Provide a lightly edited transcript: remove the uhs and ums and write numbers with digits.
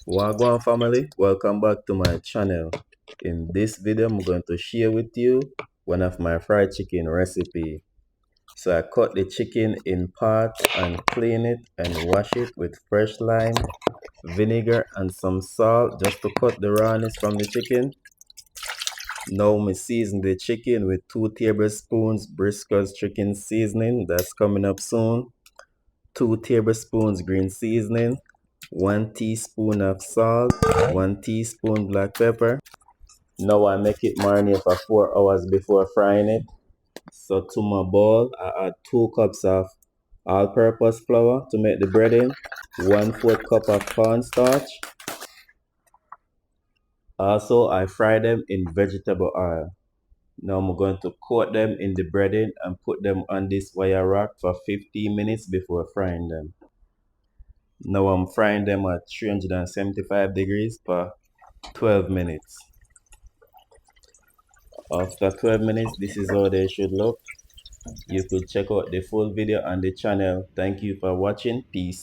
Wagwan family, welcome back to my channel. In this video, I'm going to share with you one of my fried chicken recipe. So I cut the chicken in parts and clean it and wash it with fresh lime, vinegar and some salt just to cut the rawness from the chicken. Now I season the chicken with 2 tablespoons Briscoe's chicken seasoning, that's coming up soon. 2 tablespoons green seasoning, 1 teaspoon of salt, 1 teaspoon black pepper. Now I make it marinate for 4 hours before frying it. So to my bowl, I add 2 cups of all-purpose flour to make the breading, 1/4 cup of cornstarch. Also, I fry them in vegetable oil. Now I'm going to coat them in the breading and put them on this wire rack for 15 minutes before frying them. Now I'm frying them at 375 degrees for 12 minutes. After 12 minutes, this is how they should look. You could check out the full video on the channel. Thank you for watching. Peace out.